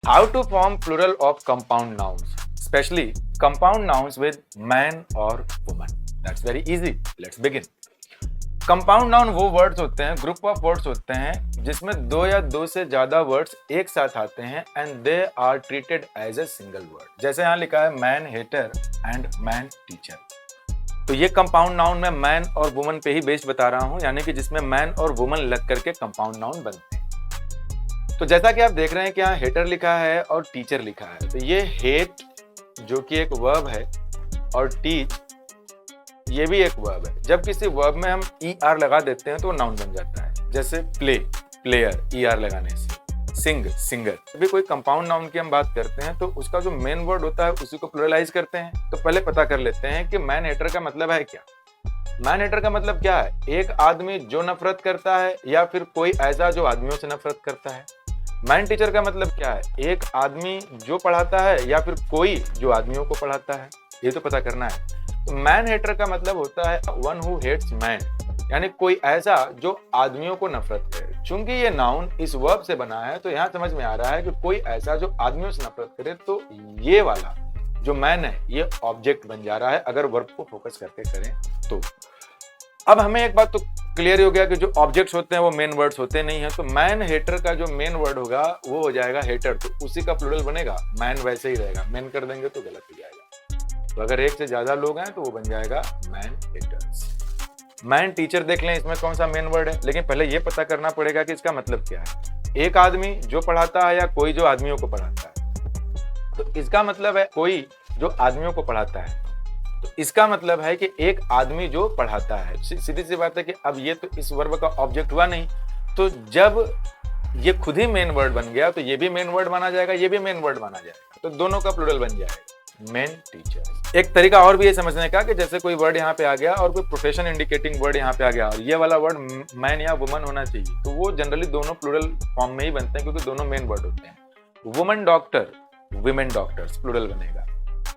How to form plural of compound nouns, especially compound nouns with man or woman. That's very easy. Let's begin. Compound noun वो words होते हैं, group of words होते हैं जिसमें दो या दो से ज्यादा वर्ड्स एक साथ आते हैं and they are treated as a single word. जैसे यहाँ लिखा है man hater and man teacher. तो ये कंपाउंड नाउन में मैन और वुमन पे ही बेस्ड बता रहा हूँ, यानी कि जिसमें मैन और वुमन लग करके कंपाउंड नाउन बनते हैं। तो जैसा कि आप देख रहे हैं कि यहाँ हेटर लिखा है और टीचर लिखा है, तो ये हेट जो कि एक वर्ब है और टीच ये भी एक वर्ब है। जब किसी वर्ब में हम ER लगा देते हैं तो नाउन बन जाता है। जैसे प्ले, प्लेयर, ER लगाने से, सिंग, सिंगर। भी कोई कंपाउंड नाउन की हम बात करते हैं तो उसका जो मेन वर्ड होता है उसी को प्लुरलाइज करते हैं। तो पहले पता कर लेते हैं कि मैन हेटर का मतलब है क्या। मैन हेटर का मतलब क्या है? एक आदमी जो नफरत करता है या फिर कोई ऐसा जो आदमियों से नफरत करता है। मैन टीचर का मतलब क्या है? एक आदमी जो पढ़ाता है या फिर कोई जो आदमियों को पढ़ाता है। ये तो पता करना है। तो मैन हेटर का मतलब होता है वन हु हेट्स मैन, यानी कोई ऐसा जो आदमियों को नफरत करे। चूंकि ये नाउन इस वर्ब से बना है तो यहाँ समझ में आ रहा है कि कोई ऐसा जो आदमियों से नफरत करे, तो ये वाला जो मैन है ये ऑब्जेक्ट बन जा रहा है अगर वर्ब को फोकस करके करें तो। अब हमें एक बात तो क्लियर हो गया कि जो ऑब्जेक्ट्स होते हैं वो मेन वर्ड्स होते नहीं है। तो मैन हेटर का जो मेन वर्ड होगा वो हो जाएगा हेटर, तो उसी का प्लुरल बनेगा। मैन वैसे ही रहेगा, मैन कर देंगे तो गलत हो जाएगा। तो अगर एक से ज्यादा लोग हैं तो वो बन जाएगा मैन हेटर्स। मैन टीचर देख लें, इसमें कौन सा मेन वर्ड है, लेकिन पहले ये पता करना पड़ेगा कि इसका मतलब क्या है। एक आदमी जो पढ़ाता है या कोई जो आदमियों को पढ़ाता है, तो इसका मतलब है कोई जो आदमियों को पढ़ाता है। तो इसका मतलब है कि एक आदमी जो पढ़ाता है। सीधी सी बात है कि अब ये तो इस वर्ब का ऑब्जेक्ट हुआ नहीं, तो जब ये खुद ही मेन वर्ड बन गया तो ये भी मेन वर्ड माना जाएगा, ये भी मेन वर्ड माना जाएगा, तो दोनों का प्लुरल बन जाएगा मेन टीचर। एक तरीका और भी ये समझने का कि जैसे कोई वर्ड यहाँ पे आ गया और कोई प्रोफेशन इंडिकेटिंग वर्ड यहाँ पे आ गया और ये वाला वर्ड मैन या वुमन होना चाहिए, तो वो जनरली दोनों प्लुरल फॉर्म में ही बनते हैं क्योंकि दोनों मेन वर्ड होते हैं। Woman doctor, women doctors plural बनेगा।